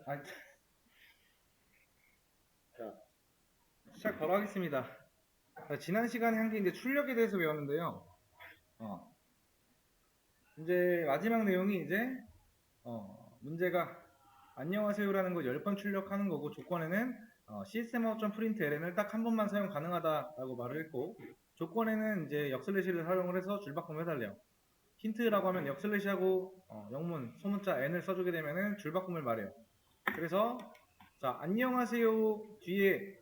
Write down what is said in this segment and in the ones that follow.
아, 자, 시작 바로 하겠습니다. 자, 지난 시간에 한 게 이제 출력에 대해서 배웠는데요. 이제 마지막 내용이 이제 문제가 안녕하세요라는 거 10번 출력하는 거고, 조건에는 system.println을 딱 한 번만 사용 가능하다라고 말을 했고, 조건에는 이제 역슬래시를 사용을 해서 줄바꿈을 해달래요. 힌트라고 하면 역슬래시하고 영문 소문자 n을 써주게 되면은 줄바꿈을 말해요. 그래서 자, 안녕하세요 뒤에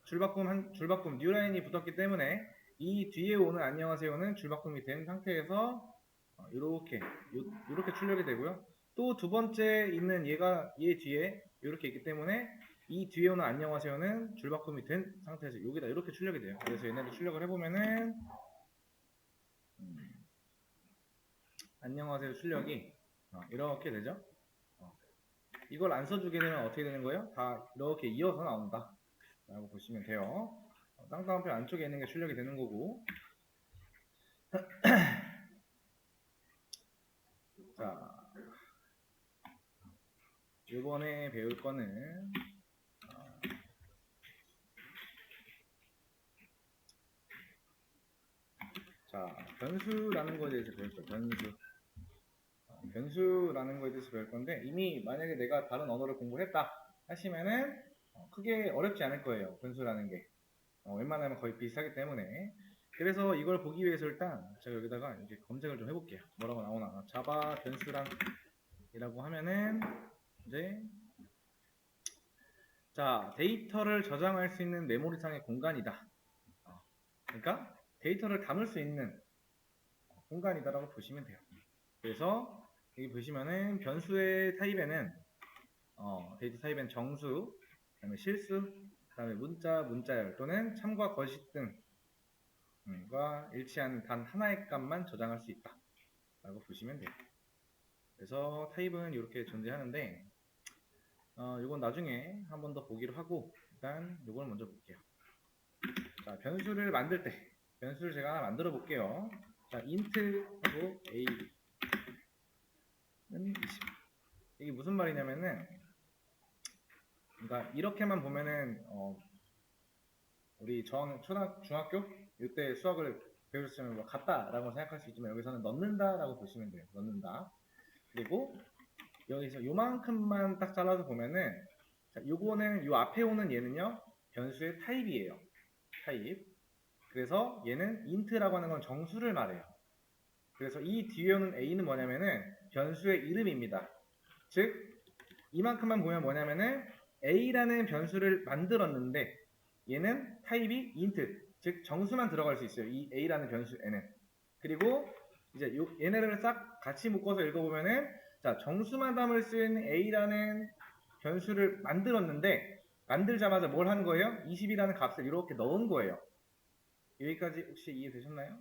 줄바꿈 뉴라인이 붙었기 때문에 이 뒤에 오는 안녕하세요는 줄바꿈이 된 상태에서 이렇게 출력이 되고요. 또 두 번째 있는 얘 뒤에 이렇게 있기 때문에 이 뒤에 오는 안녕하세요는 줄바꿈이 된 상태에서 여기다 이렇게 출력이 돼요. 그래서 얘네들 출력을 해보면은 안녕하세요 출력이 이렇게 되죠. 이걸 안 써주게 되면 어떻게 되는 거예요? 다 이렇게 이어서 나온다 라고 보시면 돼요. 쌍따옴표 안쪽에 있는 게 출력이 되는 거고, 자, 이번에 배울 거는 자, 변수라는 거에 대해서 배울 거예요. 변수라는 거에 대해서 배울 건데, 이미 만약에 내가 다른 언어를 공부했다 하시면은 크게 어렵지 않을 거예요. 변수라는 게 웬만하면 거의 비슷하기 때문에. 그래서 이걸 보기 위해서 일단 제가 여기다가 이제 검색을 좀 해볼게요. 뭐라고 나오나. 자바 변수랑이라고 하면은 이제 자, 데이터를 저장할 수 있는 메모리상의 공간이다. 그러니까 데이터를 담을 수 있는 공간이다라고 보시면 돼요. 그래서 여기 보시면은 변수의 타입에는 데이터 타입엔 정수, 그다음에 실수, 그다음에 문자열 또는 참과 거짓 등과 일치하는 단 하나의 값만 저장할 수 있다라고 보시면 돼요. 그래서 타입은 이렇게 존재하는데 이건 나중에 한 번 더 보기로 하고 일단 이걸 먼저 볼게요. 자, 변수를 만들 때 변수를 제가 하나 만들어 볼게요. 자, int하고 a는 20. 이게 무슨 말이냐면은, 그러니까 이렇게만 보면은 우리 중학교 이때 수학을 배우셨으면 뭐 같다라고 생각할 수 있지만 여기서는 넣는다라고 보시면 돼요. 넣는다. 그리고 여기서 요만큼만 딱 잘라서 보면은 자, 요거는 요 앞에 오는 얘는요 변수의 타입이에요. 타입. 그래서 얘는 int라고 하는 건 정수를 말해요. 그래서 이 뒤에 오는 a는 뭐냐면은 변수의 이름입니다. 즉 이만큼만 보면 뭐냐면은 a라는 변수를 만들었는데 얘는 타입이 int, 즉 정수만 들어갈 수 있어요. 이 a라는 변수에는. 그리고 이제 얘네를 싹 같이 묶어서 읽어보면은 자, 정수만 담을 수 있는 a라는 변수를 만들었는데 만들자마자 뭘 한 거예요? 20이라는 값을 이렇게 넣은 거예요. 여기까지 혹시 이해되셨나요?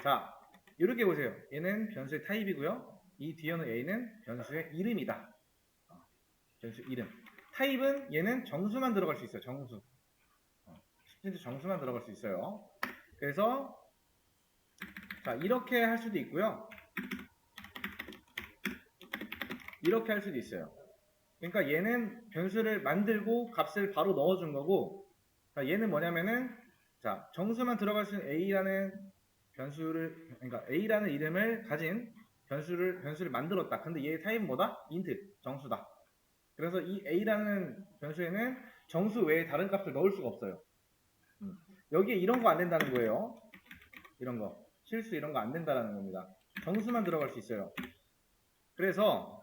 자, 이렇게 보세요. 얘는 변수의 타입이고요. 이 뒤에 오는 a는 변수의 이름이다. 변수 이름. 타입은 얘는 정수만 들어갈 수 있어요. 정수. 스트링 정수만 들어갈 수 있어요. 그래서 자, 이렇게 할 수도 있고요. 이렇게 할 수도 있어요. 그러니까 얘는 변수를 만들고 값을 바로 넣어준 거고, 그러니까 얘는 뭐냐면은 자, 정수만 들어갈 수 있는 a라는 변수를, 그러니까 a라는 이름을 가진 변수를 만들었다. 근데 얘의 타입은 뭐다? int, 정수다. 그래서 이 a라는 변수에는 정수 외에 다른 값을 넣을 수가 없어요. 여기에 이런 거 안 된다는 거예요. 이런 거. 실수 이런 거 안 된다는 겁니다. 정수만 들어갈 수 있어요. 그래서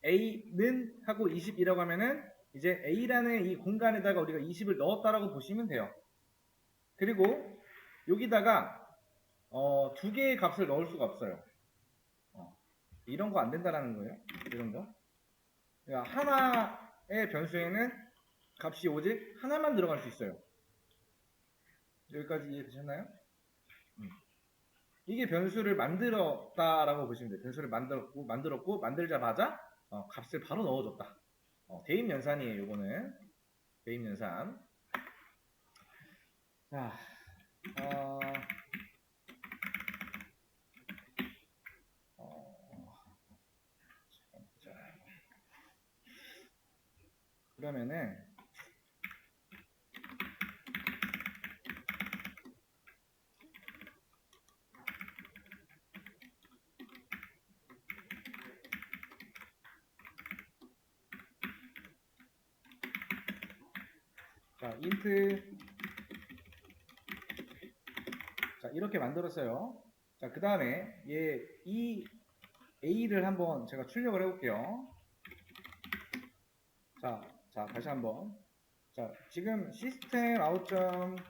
a는 하고 20이라고 하면은 이제 a라는 이 공간에다가 우리가 20을 넣었다라고 보시면 돼요. 그리고 여기다가 두 개의 값을 넣을 수가 없어요. 이런 거 안 된다라는 거예요. 이런 거. 그러니까 하나의 변수에는 값이 오직 하나만 들어갈 수 있어요. 여기까지 이해되셨나요? 이게 변수를 만들었다라고 보시면 돼요. 변수를 만들었고 만들자마자 값을 바로 넣어줬다. 대입 연산이에요. 요거는 대입 연산. 자, 어, 그러면은 자, int 자, 이렇게 만들었어요. 자, 그 다음에 이 a를 한번 제가 출력을 해볼게요. 자, 다시 한번. 자, 지금 시스템 out.print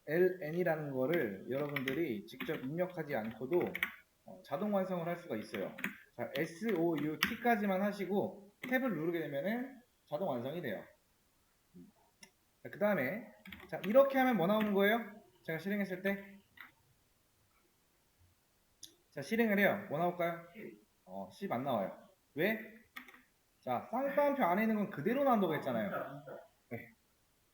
ln이라는 거를 여러분들이 직접 입력하지 않고도 자동 완성을 할 수가 있어요. 자, sout까지만 하시고 탭을 누르게 되면은 자동 완성이 돼요. 그 다음에 자, 이렇게 하면 뭐 나오는 거예요? 제가 실행했을 때 자, 실행을 해요. 뭐 나올까요? 10 안 나와요. 왜? 자, 쌍따옴표 안에 있는 건 그대로 나온다고 했잖아요. 네.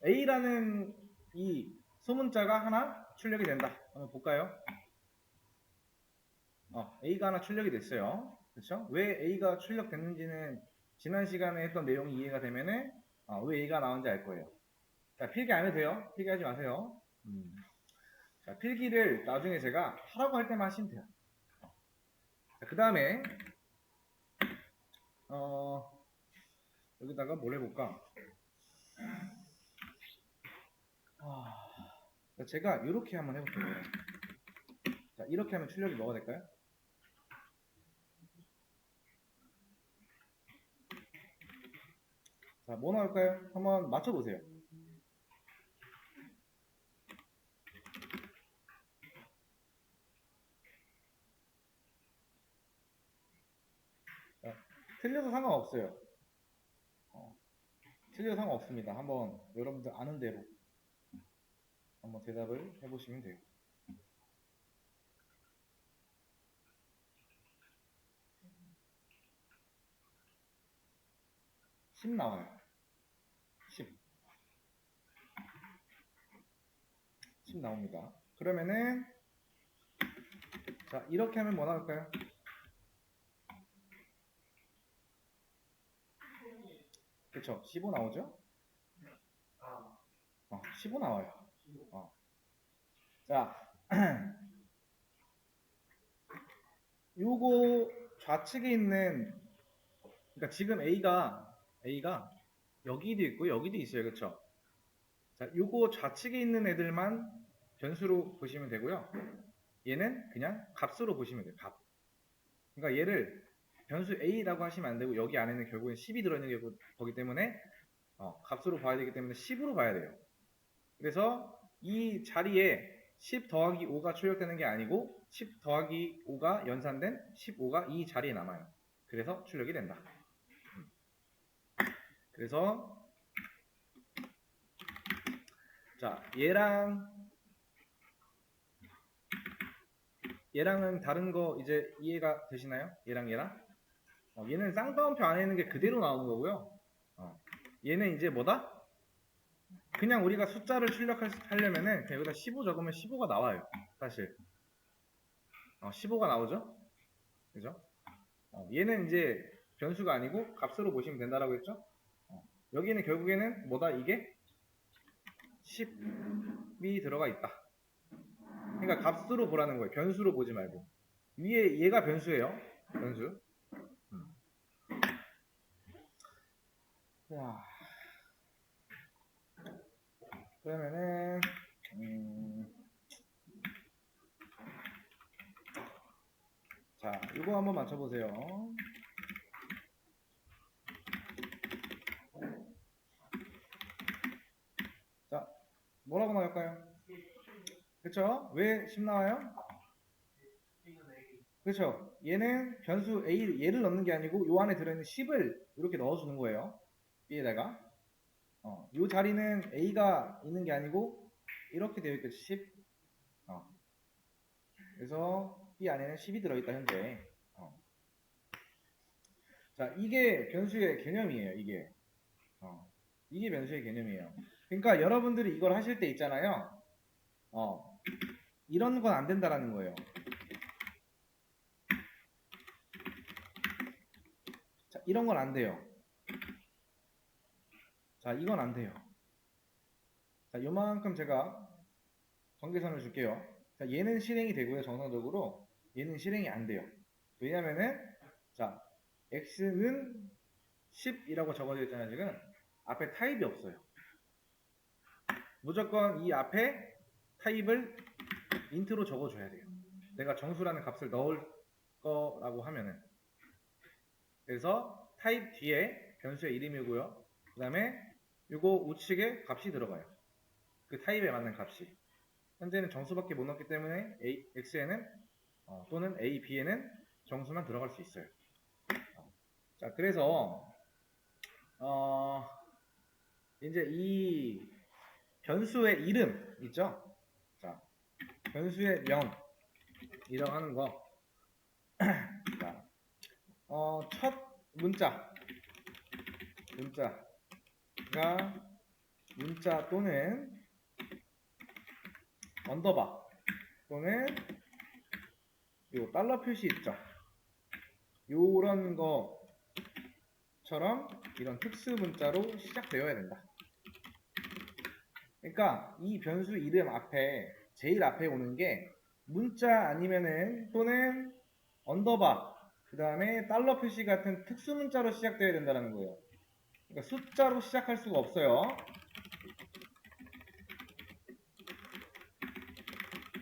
A라는 이 소문자가 하나 출력이 된다. 한번 볼까요? A가 하나 출력이 됐어요. 그렇죠? 왜 A가 출력됐는지는 지난 시간에 했던 내용이 이해가 되면은 왜 A가 나온지 알 거예요. 자, 필기 안 해도 돼요. 필기하지 마세요. 자, 필기를 나중에 제가 하라고 할 때만 하시면 돼요. 그 다음에 여기다가 뭘 해볼까? 제가 이렇게 한번 해볼게요. 자, 이렇게 하면 출력이 뭐가 될까요? 자, 뭐 나올까요? 한번 맞춰보세요. 자, 틀려도 상관없어요. 틀려도 상관없습니다. 한번 여러분들 아는 대로 한번 대답을 해보시면 돼요. 10 나와요. 10 나옵니다. 그러면은 자, 이렇게 하면 뭐 나올까요? 그쵸? 15 나오죠? 15 나와요. 자, 요거 좌측에 있는 그러니까 지금 A가 여기도 있고 여기도 있어요. 그쵸? 자, 요거 좌측에 있는 애들만 변수로 보시면 되고요. 얘는 그냥 값으로 보시면 돼요. 값. 그러니까 얘를 변수 A라고 하시면 안 되고 여기 안에는 결국엔 10이 들어있는 거기 때문에 값으로 봐야 되기 때문에 10으로 봐야 돼요. 그래서 이 자리에 10 더하기 5가 출력되는 게 아니고 10 더하기 5가 연산된 15가 이 자리에 남아요. 그래서 출력이 된다. 그래서 자, 얘랑은 다른 거 이제 이해가 되시나요? 얘랑 얘는 쌍따옴표 안에 있는 게 그대로 나오는 거고요. 얘는 이제 뭐다? 그냥 우리가 숫자를 출력하려면은 그냥 여기다 15 적으면 15가 나와요. 사실 15가 나오죠? 그죠? 얘는 이제 변수가 아니고 값으로 보시면 된다라고 했죠? 여기는 결국에는 뭐다? 이게 10이 들어가 있다. 그러니까 값으로 보라는 거예요. 변수로 보지 말고. 위에 얘가 변수예요. 변수. 자, 그러면은 자, 이거 한번 맞춰보세요. 자, 뭐라고 나올까요? 그쵸? 왜 10 나와요? 그쵸? 얘는 변수 얘를 넣는 게 아니고 요 안에 들어있는 10을 이렇게 넣어주는 거예요. B에다가. 요 자리는 A가 있는 게 아니고 이렇게 되어 있겠죠. 10. 그래서 B 안에는 10이 들어있다 현재. 자, 이게 변수의 개념이에요. 이게. 이게 변수의 개념이에요. 그러니까 여러분들이 이걸 하실 때 있잖아요. 이런 건 안 된다라는 거예요. 자, 이런 건 안 돼요. 자, 이건 안 돼요. 자, 요만큼 제가 경계선을 줄게요. 자, 얘는 실행이 되고요. 정상적으로. 얘는 실행이 안 돼요. 왜냐면은, 자, x는 10이라고 적어져 있잖아요, 지금. 앞에 타입이 없어요. 무조건 이 앞에 타입을 인트로 적어줘야 돼요. 내가 정수라는 값을 넣을 거라고 하면은. 그래서 타입 뒤에 변수의 이름이고요. 그 다음에 요거 우측에 값이 들어가요. 그 타입에 맞는 값이. 현재는 정수밖에 못 넣기 때문에 x에는 또는 a, b에는 정수만 들어갈 수 있어요. 자, 그래서 이제 이 변수의 이름 있죠? 자, 변수의 명이라고 하는 거. 자, 첫 문자가 문자 또는 언더바 또는 요 달러 표시 있죠? 요런 것처럼 이런 특수 문자로 시작되어야 된다. 그러니까 이 변수 이름 앞에 제일 앞에 오는 게 문자 아니면은 또는 언더바 그 다음에 달러 표시 같은 특수 문자로 시작되어야 된다는 거예요. 그러니까 숫자로 시작할 수가 없어요.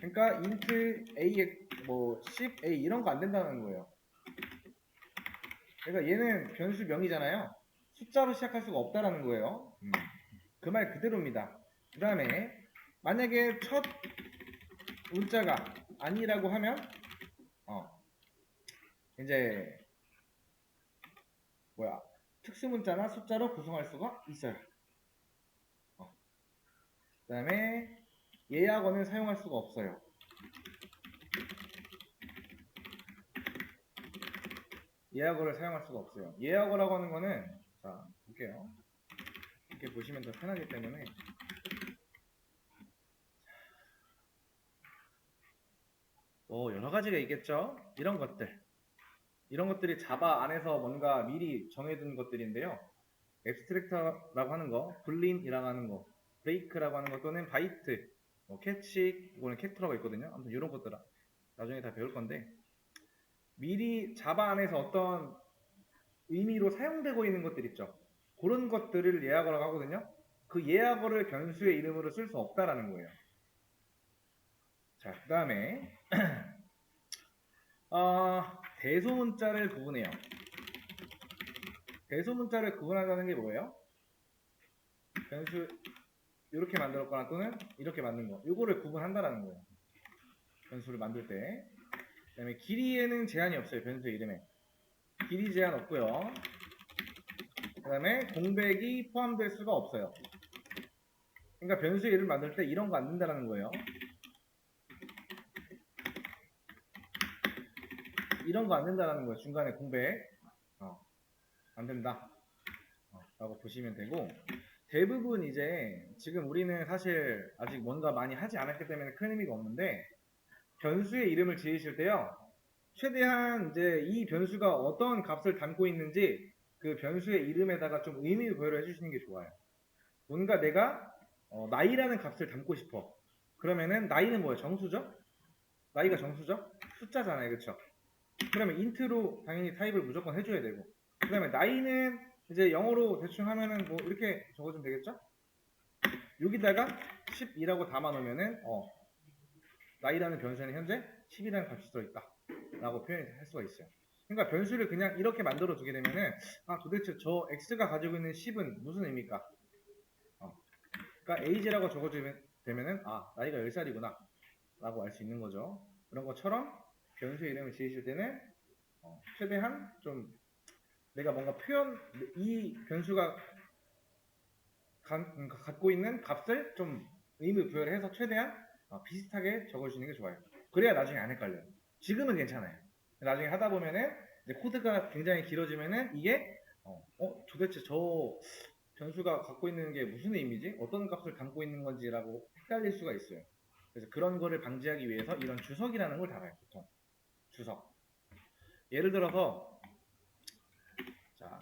그러니까 int a 뭐 10a 이런 거 안 된다는 거예요. 그러니까 얘는 변수명이잖아요. 숫자로 시작할 수가 없다라는 거예요. 그 말 그대로입니다. 그 다음에 만약에 첫 문자가 아니라고 하면 이제 특수 문자나 숫자로 구성할 수가 있어요. 그 다음에 예약어는 사용할 수가 없어요. 예약어를 사용할 수가 없어요. 예약어라고 하는 거는 자 볼게요. 이렇게 보시면 더 편하기 때문에 여러 가지가 있겠죠. 이런 것들이 자바 안에서 뭔가 미리 정해둔 것들인데요. 앱스트랙터라고 하는 거, 불린이라고 하는 거, 브레이크라고 하는 거 또는 바이트, 캐치, 이거는 캡터라고 있거든요. 아무튼 이런 것들 나중에 다 배울 건데 미리 자바 안에서 어떤 의미로 사용되고 있는 것들 있죠. 그런 것들을 예약어라고 하거든요. 그 예약어를 변수의 이름으로 쓸 수 없다라는 거예요. 자, 그 다음에 대소문자를 구분해요. 대소문자를 구분한다는 게 뭐예요? 변수 이렇게 만들었거나 또는 이렇게 만든 거 이거를 구분한다라는 거예요. 변수를 만들 때. 그 다음에 길이에는 제한이 없어요. 변수 이름에 길이 제한 없고요. 그 다음에 공백이 포함될 수가 없어요. 그러니까 변수의 이름 만들 때 이런 거 안 된다라는 거예요. 이런 거 안 된다라는 거예요. 중간에 공백 안 된다 라고 보시면 되고, 대부분 이제 지금 우리는 사실 아직 뭔가 많이 하지 않았기 때문에 큰 의미가 없는데 변수의 이름을 지으실 때요, 최대한 이제 이 변수가 어떤 값을 담고 있는지 그 변수의 이름에다가 좀 의미 부여를 해주시는 게 좋아요. 뭔가 내가 나이라는 값을 담고 싶어. 그러면은 나이는 뭐예요? 정수죠? 나이가 정수죠? 숫자잖아요. 그쵸? 그러면 int로 당연히 타입을 무조건 해줘야 되고, 그 다음에 나이는 이제 영어로 대충 하면은 뭐 이렇게 적어주면 되겠죠? 여기다가 10이라고 담아 놓으면은 나이라는 변수에는 현재 10이라는 값이 들어있다 라고 표현할 수가 있어요. 그러니까 변수를 그냥 이렇게 만들어 두게 되면은 도대체 저 x가 가지고 있는 10은 무슨 의미일까? 그러니까 age라고 적어주면 되면은 나이가 10살이구나 라고 알 수 있는 거죠. 그런 것처럼 변수의 이름을 지으실 때는 최대한 좀 내가 뭔가 이 변수가 갖고 있는 값을 좀 의미 부여를 해서 최대한 비슷하게 적어주시는 게 좋아요. 그래야 나중에 안 헷갈려요. 지금은 괜찮아요. 나중에 하다 보면은 이제 코드가 굉장히 길어지면은 이게 도대체 저 변수가 갖고 있는 게 무슨 의미지? 어떤 값을 담고 있는 건지라고 헷갈릴 수가 있어요. 그래서 그런 거를 방지하기 위해서 이런 주석이라는 걸 달아요. 보통 주석. 예를 들어서 자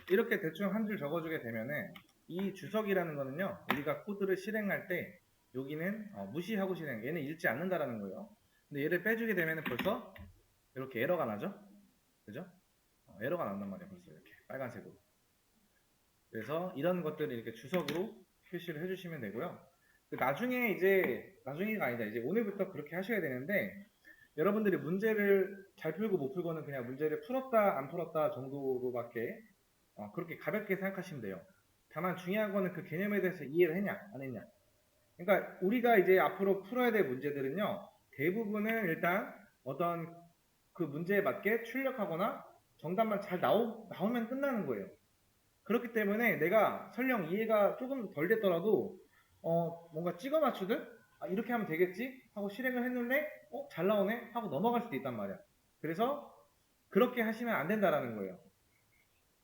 이렇게 대충 한 줄 적어주게 되면은 이 주석이라는 거는요, 우리가 코드를 실행할 때 여기는 무시하고 실행, 얘는 읽지 않는다라는 거예요. 근데 얘를 빼주게 되면은 벌써 이렇게 에러가 나죠? 그죠? 에러가 난단 말이에요. 벌써 이렇게 빨간색으로. 그래서 이런 것들을 이렇게 주석으로 표시를 해주시면 되고요. 나중에가 아니다. 이제 오늘부터 그렇게 하셔야 되는데, 여러분들이 문제를 잘 풀고 못 풀고는 그냥 문제를 풀었다 안 풀었다 정도로밖에 그렇게 가볍게 생각하시면 돼요. 다만 중요한 거는 그 개념에 대해서 이해를 했냐 안 했냐. 그러니까 우리가 이제 앞으로 풀어야 될 문제들은요, 대부분은 일단 어떤 그 문제에 맞게 출력하거나 정답만 잘 나오면 끝나는 거예요. 그렇기 때문에 내가 설령 이해가 조금 덜 됐더라도 뭔가 찍어 맞추듯 이렇게 하면 되겠지 하고 실행을 했는데 잘 나오네 하고 넘어갈 수도 있단 말이야. 그래서 그렇게 하시면 안 된다라는 거예요.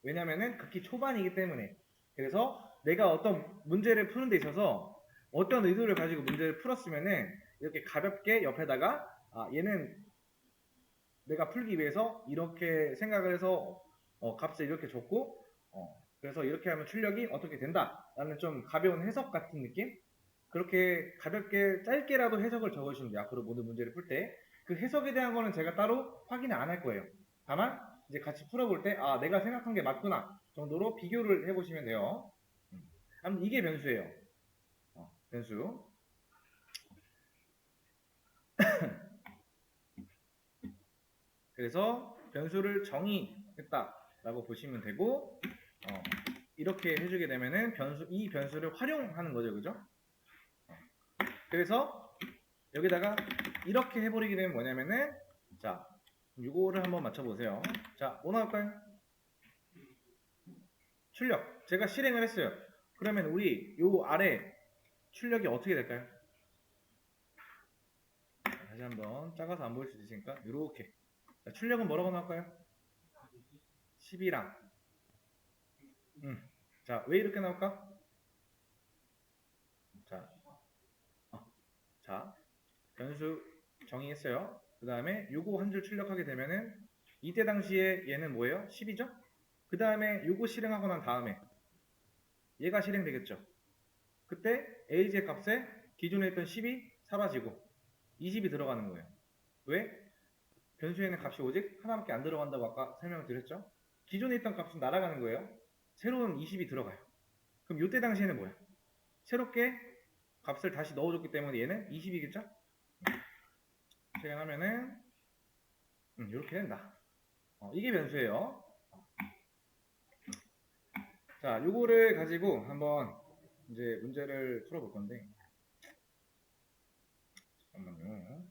왜냐면은 극히 초반이기 때문에. 그래서 내가 어떤 문제를 푸는 데 있어서 어떤 의도를 가지고 문제를 풀었으면은 이렇게 가볍게 옆에다가 얘는 내가 풀기 위해서 이렇게 생각을 해서 값을 이렇게 줬고 그래서 이렇게 하면 출력이 어떻게 된다 라는 좀 가벼운 해석 같은 느낌. 그렇게 가볍게 짧게라도 해석을 적으시면 돼요. 앞으로 모든 문제를 풀 때. 그 해석에 대한 거는 제가 따로 확인을 안 할 거예요. 다만 이제 같이 풀어볼 때 내가 생각한 게 맞구나 정도로 비교를 해보시면 돼요. 아무튼 이게 변수예요. 변수. 그래서 변수를 정의했다라고 보시면 되고 이렇게 해주게 되면은 이 변수를 활용하는 거죠, 그죠? 그래서 여기다가 이렇게 해버리게 되면 뭐냐면은 자, 이거를 한번 맞춰보세요. 자, 뭐 나올까요? 출력. 제가 실행을 했어요. 그러면 우리 요 아래 출력이 어떻게 될까요? 다시 한번 작아서 안 보일 수도 있으니까 이렇게. 출력은 뭐라고 나올까요? 10이랑 자, 왜 이렇게 나올까? 자, 자, 변수 정의했어요. 그 다음에 요거 한 줄 출력하게 되면은 이때 당시에 얘는 뭐예요? 10이죠? 그 다음에 요거 실행하고 난 다음에 얘가 실행되겠죠. 그때 AJ 값에 기존에 있던 10이 사라지고 20이 들어가는 거예요. 왜? 변수에는 값이 오직 하나밖에 안 들어간다고 아까 설명을 드렸죠? 기존에 있던 값은 날아가는 거예요. 새로운 20이 들어가요. 그럼 요때 당시에는 뭐야? 새롭게 값을 다시 넣어줬기 때문에 얘는 20이겠죠? 실행하면은 이렇게 된다. 이게 변수예요. 자, 요거를 가지고 한번 이제 문제를 풀어볼 건데 잠깐만요.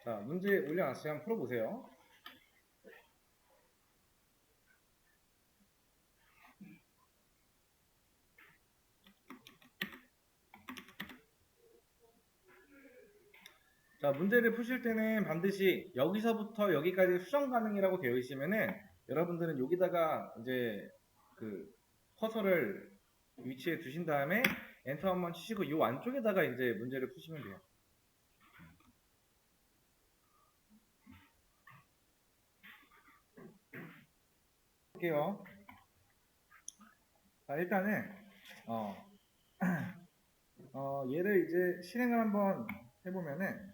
자, 문제 올려놨어요. 한번 풀어보세요. 자, 문제를 푸실 때는 반드시 여기서부터 여기까지 수정 가능이라고 되어 있으면은 여러분들은 여기다가 이제 그 커서를 위치해 두신 다음에 엔터 한번 치시고 이 안쪽에다가 이제 문제를 푸시면 돼요. 볼게요. 자, 일단은 얘를 이제 실행을 한번 해보면은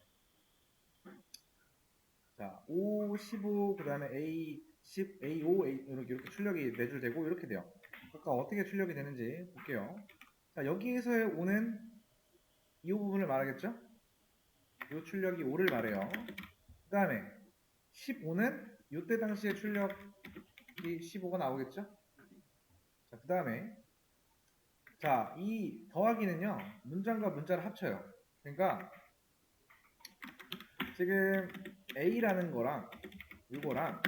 자, 5, 15, 그 다음에 A, 10, A5, A, 이렇게 출력이 4줄 되고 이렇게 돼요. 아까 어떻게 출력이 되는지 볼게요. 자, 여기에서의 5는 이 부분을 말하겠죠? 이 출력이 5를 말해요. 그 다음에 15는 이때 당시에 출력이 15가 나오겠죠? 자, 그 다음에 자, 이 더하기는요, 문장과 문자를 합쳐요. 그러니까 지금 A라는 거랑 이거랑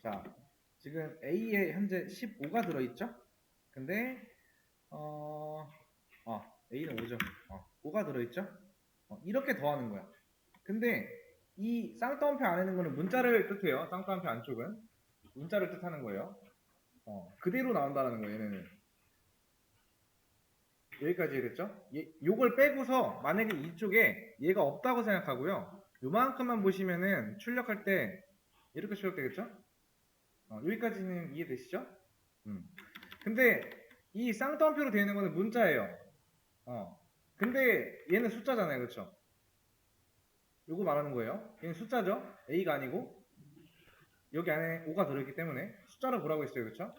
자, 지금 A에 현재 15가 들어있죠? 근데 A는 5죠. 5가 들어있죠? 이렇게 더하는 거야. 근데 이 쌍따옴표 안에 있는 거는 문자를 뜻해요. 쌍따옴표 안쪽은 문자를 뜻하는 거예요. 그대로 나온다는 거예요. 얘는 여기까지 됐죠? 요걸 빼고서 만약에 이쪽에 얘가 없다고 생각하고요. 요만큼만 보시면은 출력할 때 이렇게 출력되겠죠? 여기까지는 이해되시죠? 근데 이 쌍따옴표로 되어 있는 거는 문자예요. 근데 얘는 숫자잖아요. 그렇죠? 요거 말하는 거예요. 얘는 숫자죠? A가 아니고 여기 안에 5가 들어있기 때문에 숫자로 보라고 했어요. 그렇죠?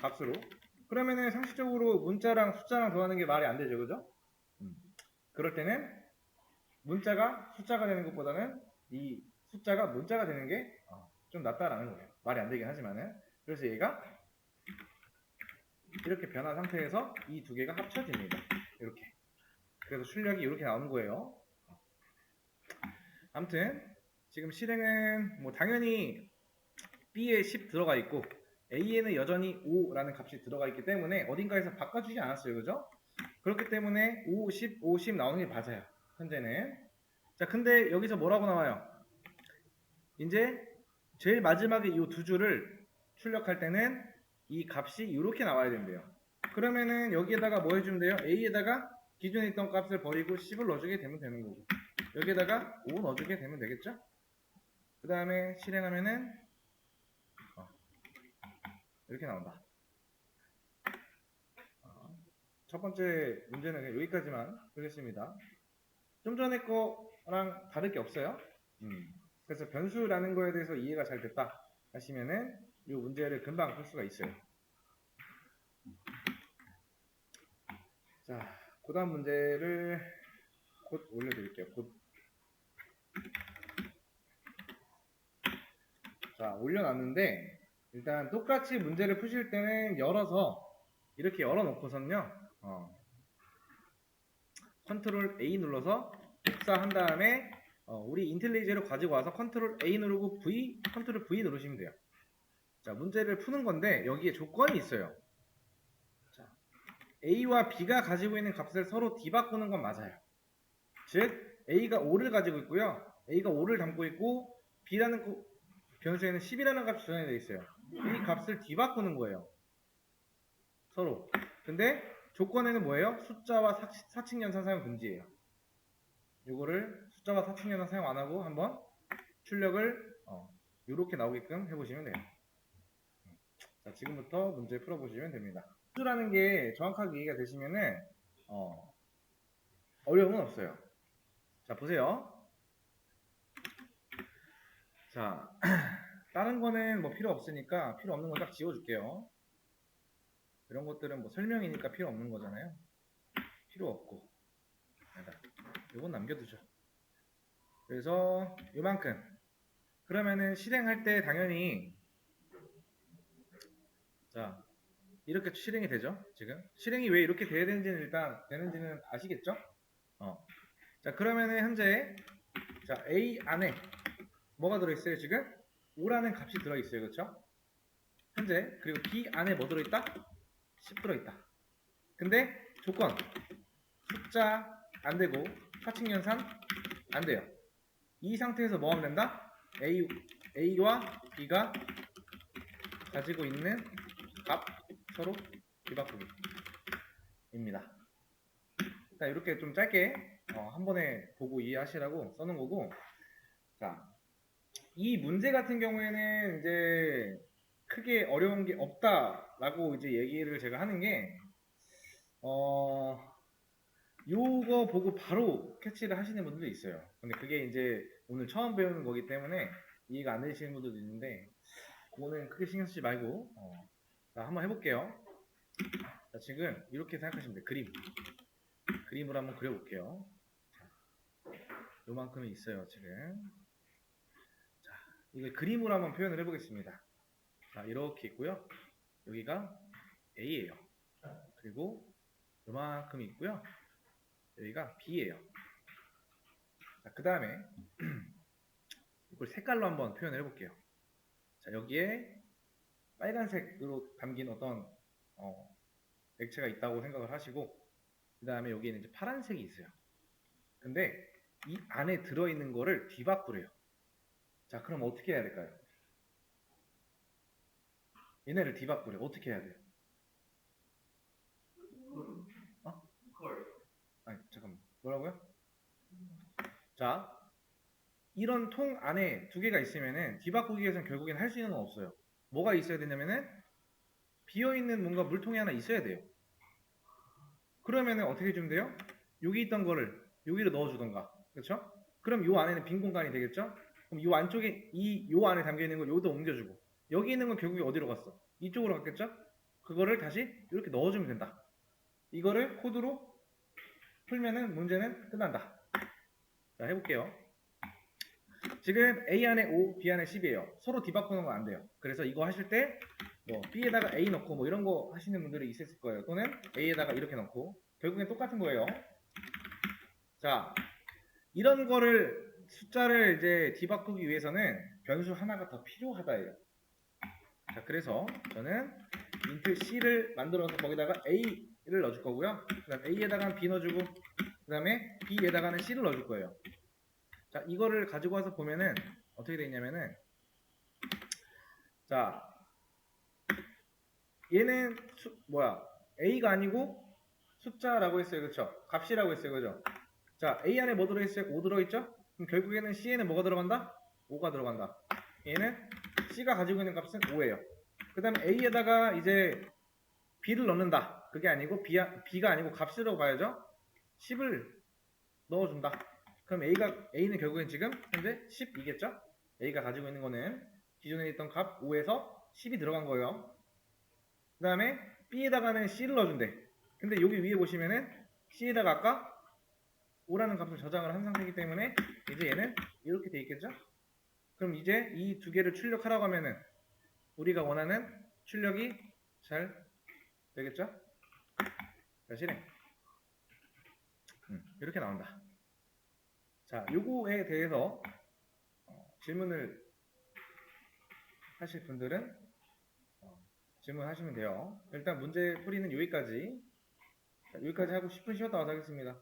값으로. 그러면은 상식적으로 문자랑 숫자랑 더하는 게 말이 안 되죠. 그죠? 그럴 때는 문자가 숫자가 되는 것보다는 이 숫자가 문자가 되는 게 좀 낫다라는 거예요. 말이 안 되긴 하지만은. 그래서 얘가 이렇게 변한 상태에서 이 두 개가 합쳐집니다. 이렇게. 그래서 출력이 이렇게 나오는 거예요. 아무튼 지금 실행은 뭐 당연히 B에 10 들어가 있고 A에는 여전히 5라는 값이 들어가 있기 때문에 어딘가에서 바꿔주지 않았어요. 그죠? 그렇기 때문에 5, 10, 5, 10 나오는 게 맞아요. 현재는. 자, 근데 여기서 뭐라고 나와요? 이제 제일 마지막에 이 두 줄을 출력할 때는 이 값이 이렇게 나와야 된대요. 그러면은 여기에다가 뭐 해주면 돼요? A에다가 기존에 있던 값을 버리고 10을 넣어주게 되면 되는 거고 여기에다가 5 넣어주게 되면 되겠죠? 그 다음에 실행하면은 이렇게 나온다. 첫 번째 문제는 그냥 여기까지만 하겠습니다. 좀 전에 거랑 다를 게 없어요. 그래서 변수라는 거에 대해서 이해가 잘 됐다 하시면은 이 문제를 금방 풀 수가 있어요. 자, 그 다음 문제를 곧 올려드릴게요. 자, 올려놨는데 일단 똑같이 문제를 푸실 때는 열어서 이렇게 열어놓고선요. 컨트롤 A 눌러서 복사한 다음에 우리 인텔리제로 가지고 와서 컨트롤 A 누르고 V, 컨트롤 V 누르시면 돼요. 자, 문제를 푸는 건데 여기에 조건이 있어요. 자, A와 B가 가지고 있는 값을 서로 뒤바꾸는 건 맞아요. 즉 A가 5를 가지고 있고요. A가 5를 담고 있고 B라는 변수에는 10이라는 값이 저장되어 있어요. 이 값을 뒤바꾸는 거예요. 서로. 근데 조건에는 뭐예요? 숫자와 사칙연산 사용 금지예요. 이거를 숫자와 사칙연산 사용 안 하고 한번 출력을 이렇게 나오게끔 해보시면 돼요. 자, 지금부터 문제 풀어보시면 됩니다. 수라는 게 정확하게 이해가 되시면은 어려움은 없어요. 자, 보세요. 자, 다른 거는 뭐 필요 없으니까 필요 없는 거 딱 지워줄게요. 이런 것들은 뭐 설명이니까 필요 없는 거잖아요. 필요 없고. 이건 남겨두죠. 그래서 요만큼. 그러면은 실행할 때 당연히 자 이렇게 실행이 되죠. 지금 실행이 왜 이렇게 돼야 되는지는 일단 되는지는 아시겠죠? 자 그러면은 현재 자 A 안에 뭐가 들어있어요? 지금 5라는 값이 들어있어요. 그렇죠? 현재 그리고 B 안에 뭐 들어있다? 10 들어있다. 근데 조건 숫자 안되고 사칙연산 안돼요. 이 상태에서 뭐 하면 된다? A와 B가 가지고 있는 값 서로 뒤바꾸기입니다. 일단 이렇게 좀 짧게 한 번에 보고 이해하시라고 써놓은 거고, 자, 이 문제 같은 경우에는 이제 크게 어려운 게 없다라고 이제 얘기를 제가 하는 게, 요거 보고 바로 캐치를 하시는 분들도 있어요. 근데 그게 이제 오늘 처음 배우는 거기 때문에 이해가 안 되시는 분들도 있는데, 그거는 크게 신경 쓰지 말고, 자, 한번 해볼게요. 자, 지금 이렇게 생각하시면 돼요. 그림으로 한번 그려볼게요. 요만큼이 있어요, 지금. 자, 이걸 그림으로 한번 표현을 해보겠습니다. 자, 이렇게 있고요. 여기가 A예요. 그리고 요만큼이 있고요. 여기가 B예요. 자, 그 다음에 이걸 색깔로 한번 표현을 해볼게요. 자, 여기에 빨간색으로 담긴 어떤 액체가 있다고 생각을 하시고, 그 다음에 여기에는 이제 파란색이 있어요. 근데 이 안에 들어있는 거를 뒤바꾸래요. 자, 그럼 어떻게 해야 될까요? 얘네를 뒤바꾸래. 어떻게 해야 돼? 어? 아니, 잠깐만. 뭐라고요? 자, 이런 통 안에 두 개가 있으면은 뒤바꾸기 위해서는 결국엔 할 수 있는 건 없어요. 뭐가 있어야 되냐면은 비어있는 뭔가 물통이 하나 있어야 돼요. 그러면은 어떻게 해주면 돼요? 여기 있던 거를 여기로 넣어주던가. 그렇죠? 그럼 요 안에는 빈 공간이 되겠죠? 그럼 요 안쪽에 요 안에 담겨 있는 걸 여기다 옮겨주고 여기 있는 건 결국에 어디로 갔어? 이쪽으로 갔겠죠? 그거를 다시 이렇게 넣어주면 된다. 이거를 코드로 풀면은 문제는 끝난다. 자, 해볼게요. 지금 A 안에 5, B 안에 10이에요. 서로 뒤바꾸는 건 안 돼요. 그래서 이거 하실 때 뭐 B에다가 A 넣고 뭐 이런 거 하시는 분들이 있을 거예요. 또는 A에다가 이렇게 넣고 결국엔 똑같은 거예요. 자, 이런 거를 숫자를 이제 뒤바꾸기 위해서는 변수 하나가 더 필요하다예요. 자, 그래서 저는 int c를 만들어서 거기다가 a를 넣어줄 거고요. 그 다음 a에다가는 b 넣어주고 그 다음에 b에다가는 c를 넣어줄 거예요. 자, 이거를 가지고 와서 보면은 어떻게 되어 있냐면은 자, 얘는 a가 아니고 숫자라고 했어요. 그렇죠? 값이라고 했어요. 그죠? 자, a 안에 뭐 들어있어요? 5 들어있죠? 그럼 결국에는 c에는 뭐가 들어간다? 5가 들어간다. 얘는 c가 가지고 있는 값은 5예요. 그 다음에 a에다가 이제 b를 넣는다. 그게 아니고 b가 아니고 값으로 가야죠. 10을 넣어준다. 그럼 a는 결국엔 지금 현재 10이겠죠? a가 가지고 있는 거는 기존에 있던 값 5에서 10이 들어간 거예요. 그 다음에 b에다가는 c를 넣어준대. 근데 여기 위에 보시면은 c에다가 아까 5라는 값을 저장을 한 상태이기 때문에 이제 얘는 이렇게 돼 있겠죠? 그럼 이제 이 두 개를 출력하라고 하면은 우리가 원하는 출력이 잘 되겠죠? 자, 실행. 이렇게 나온다. 자, 요거에 대해서 질문을 하실 분들은 질문하시면 돼요. 일단 문제 풀이는 여기까지. 자, 여기까지 하고 10분 쉬었다 와서 하겠습니다.